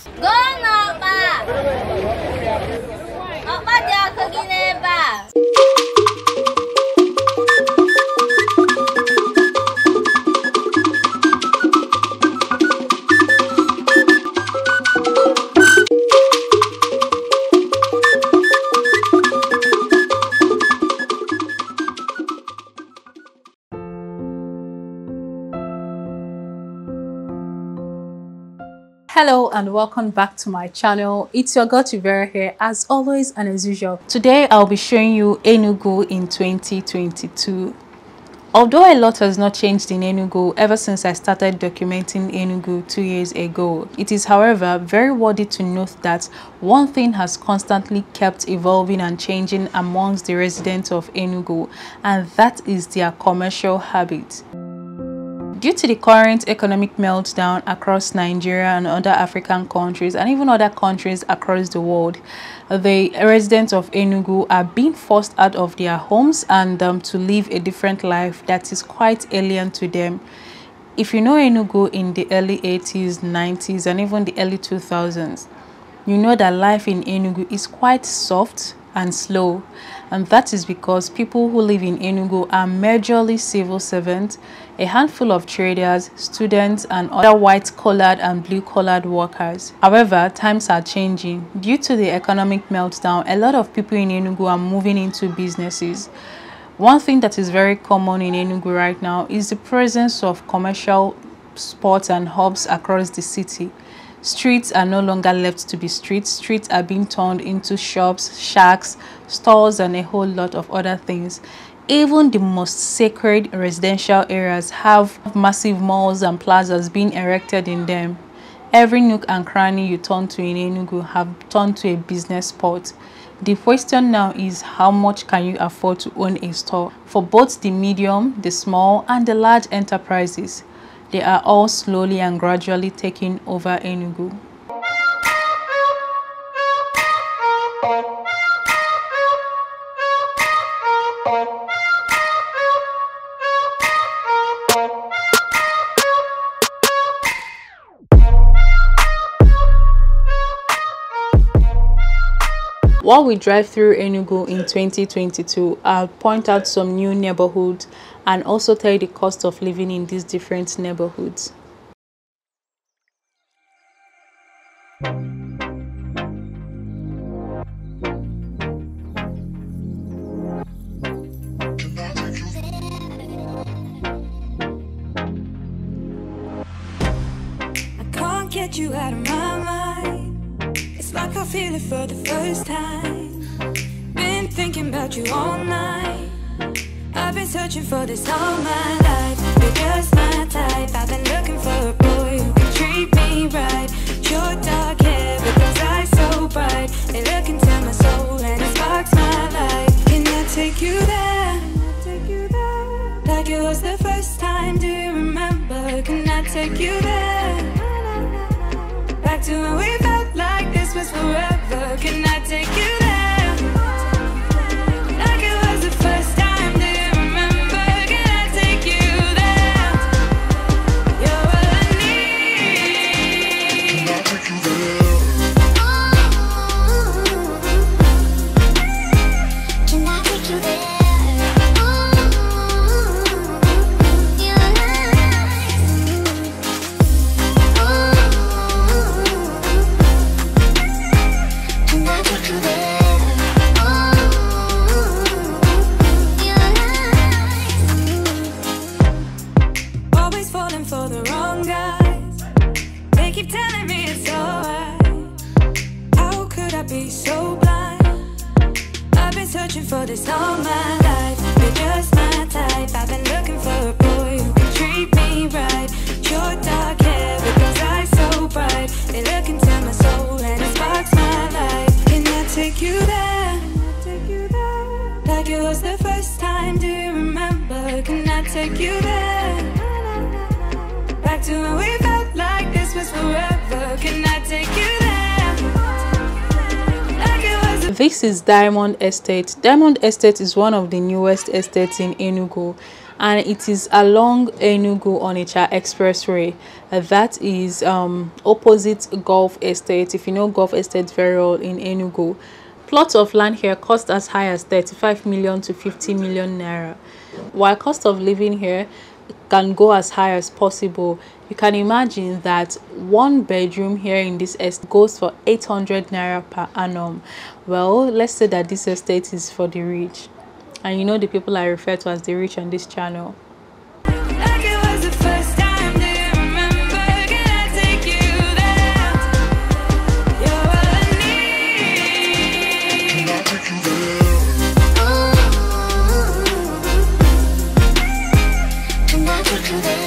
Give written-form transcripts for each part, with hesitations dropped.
Go n'ọkpa! Ọkpa dị ọkụ gị n'ebe a. Hello and welcome back to my channel. It's your girl Chivera here, as always and as usual. Today I'll be showing you Enugu in 2022. Although a lot has not changed in Enugu ever since I started documenting Enugu 2 years ago, it is however very worthy to note that one thing has constantly kept evolving and changing amongst the residents of Enugu, and that is their commercial habits. Due to the current economic meltdown across Nigeria and other African countries and even other countries across the world, the residents of Enugu are being forced out of their homes and to live a different life that is quite alien to them. If you know Enugu in the early 80s, 90s and even the early 2000s, you know that life in Enugu is quite soft and slow, and that is because people who live in Enugu are majorly civil servants, a handful of traders, students and other white-collared and blue-collared workers. However, times are changing. Due to the economic meltdown, a lot of people in Enugu are moving into businesses. One thing that is very common in Enugu right now is the presence of commercial spots and hubs across the city. Streets are no longer left to be streets. Streets are being turned into shops, shacks, stores and a whole lot of other things. Even the most sacred residential areas have massive malls and plazas being erected in them. Every nook and cranny you turn to in Enugu have turned to a business spot. The question now is, how much can you afford to own a store? For both the medium, the small and the large enterprises, they are all slowly and gradually taking over Enugu. While we drive through Enugu in 2022, I'll point out some new neighborhoods and also tell you the cost of living in these different neighborhoods. I can't get you out of my mind. It's like I feel it for the first time. Been thinking about you all night. I've been searching for this all my life. You're just my type. I've been looking for a boy who can treat me right. Your dark hair with those eyes so bright, they look into my soul and it sparks my life. Can I take you there? Like it was the first time, do you remember? Can I take you there? Back to when we felt like this was forever. Can I take you there? Like it was the first time, do you remember? Can I take you there? You're all I need. Can I take you there? Can I take you there? For the wrong guys, they keep telling me it's alright. How could I be so blind? I've been searching for this all my life. You're just my type. I've been looking for a boy who can treat me right. Your dark hair with those eyes so bright, they look into my soul and it sparks my life. Can I take you there? Like it was the first time, do you remember? Can I take you there? Back to when we felt like this was forever. Can I take you there? Like it was a This is Diamond Estate. Diamond Estate is one of the newest estates in Enugu, and it is along Enugu-Onitsha Expressway. That is opposite Golf Estate. If you know Golf Estate very well in Enugu, plots of land here cost as high as 35 million to 50 million naira, while cost of living here can go as high as possible. You can imagine that one bedroom here in this estate goes for 800 naira per annum. Well, let's say that this estate is for the rich, and you know the people I refer to as the rich on this channel. Like it was the first time, do you remember? Can I take you there? You're all I need. Can I take you there? Can I take you there?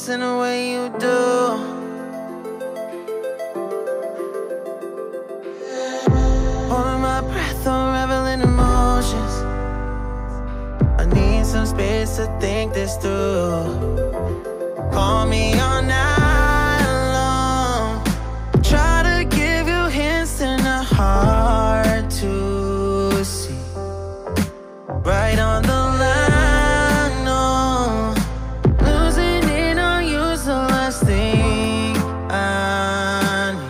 In the way you do. Holding my breath, unraveling emotions. I need some space to think this through. Call me all night long. Try to give you hints and a hard to see. Right on the line, no. Losing it on you's the last thing I need.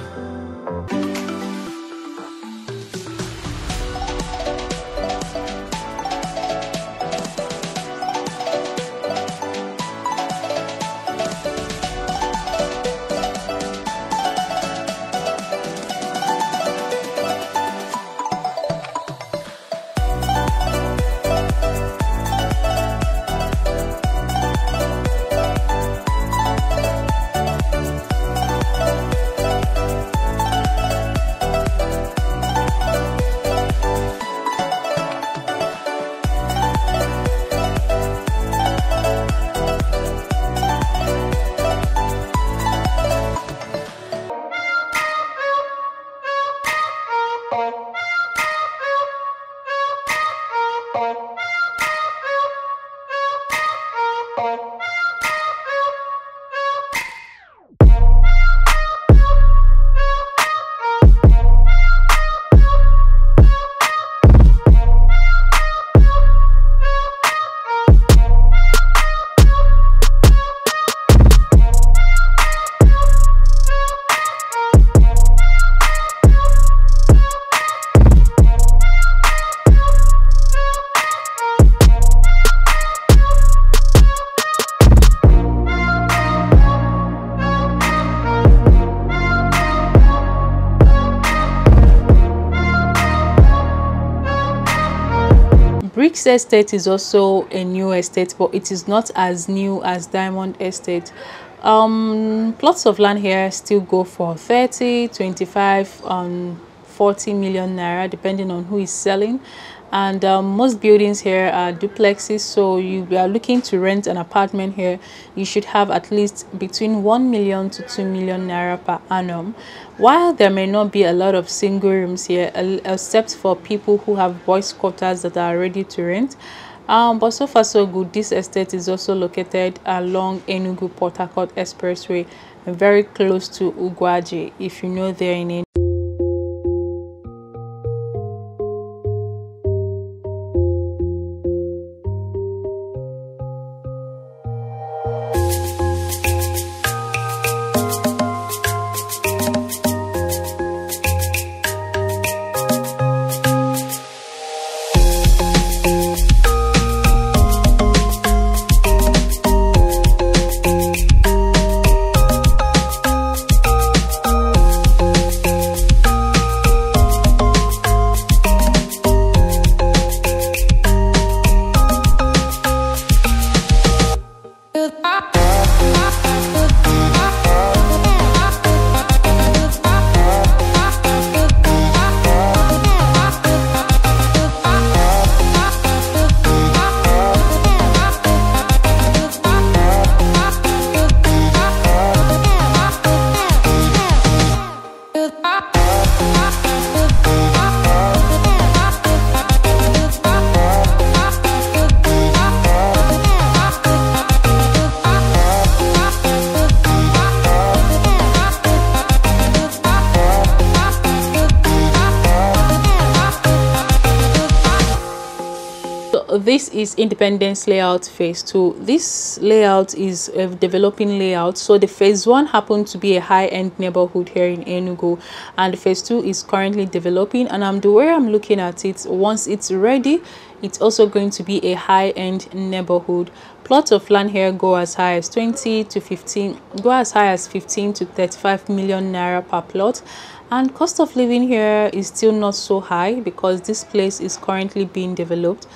Bricks Estate is also a new estate, but it is not as new as Diamond Estate. Plots of land here still go for 30, 25, 40 million naira, depending on who is selling. And most buildings here are duplexes, so you are looking to rent an apartment here, you should have at least between 1 million to 2 million naira per annum. While there may not be a lot of single rooms here, except for people who have boys quarters that are ready to rent, but so far so good. This estate is also located along Enugu Port Harcourt Expressway, very close to Ugwaji, if you know there in Enugu. This is Independence Layout Phase 2. This layout is a developing layout. So the Phase 1 happened to be a high-end neighborhood here in Enugu, and Phase 2 is currently developing. And the way I'm looking at it, once it's ready, it's also going to be a high-end neighborhood. Plots of land here go as high as 15 to 35 million naira per plot. And cost of living here is still not so high because this place is currently being developed.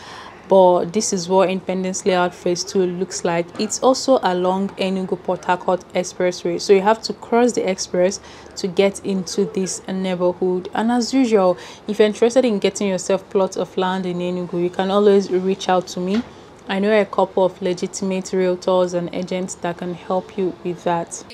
But this is what Independence Layout Phase 2 looks like. It's also along Enugu Port Harcourt Expressway, so you have to cross the express to get into this neighborhood. And as usual, if you're interested in getting yourself plots of land in Enugu, you can always reach out to me. I know a couple of legitimate realtors and agents that can help you with that.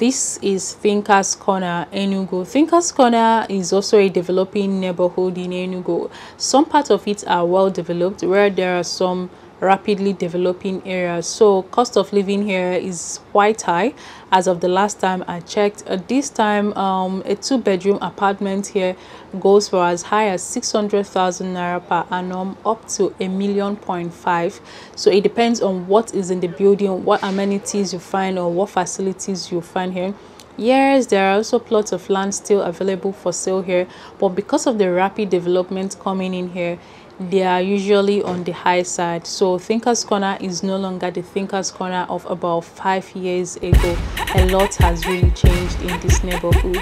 This is Thinkers Corner, Enugu. Thinkers Corner is also a developing neighborhood in Enugu. Some parts of it are well developed, where there are some rapidly developing areas. So cost of living here is quite high as of the last time I checked. At this time, a 2-bedroom apartment here goes for as high as 600,000 naira per annum up to $1.5 million. So it depends on what is in the building, what amenities you find, or what facilities you find here. Yes, there are also plots of land still available for sale here, but because of the rapid development coming in here, they are usually on the high side. So Thinkers Corner is no longer the Thinkers Corner of about 5 years ago. A lot has really changed in this neighborhood.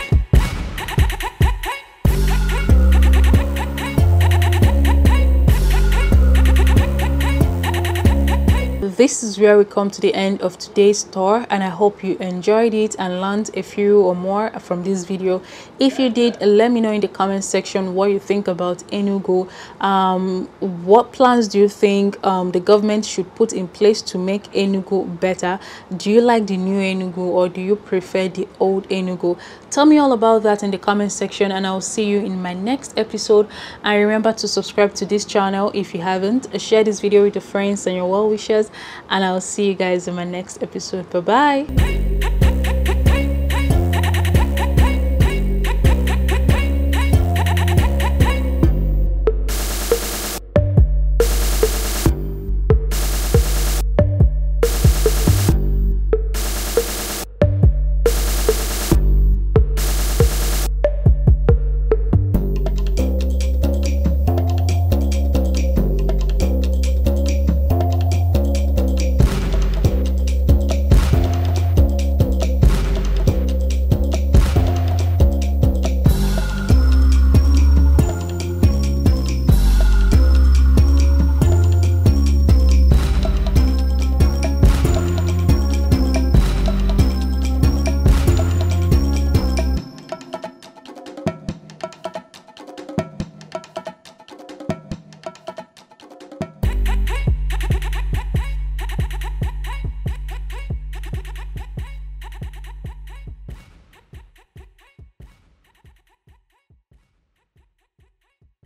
This is where we come to the end of today's tour, and I hope you enjoyed it and learned a few or more from this video. If you did, let me know in the comment section what you think about Enugu. What plans do you think the government should put in place to make Enugu better? Do you like the new Enugu, or do you prefer the old Enugu? Tell me all about that in the comment section, and I'll see you in my next episode. And remember to subscribe to this channel if you haven't. Share this video with your friends and your well-wishers, and I'll see you guys in my next episode. Bye bye.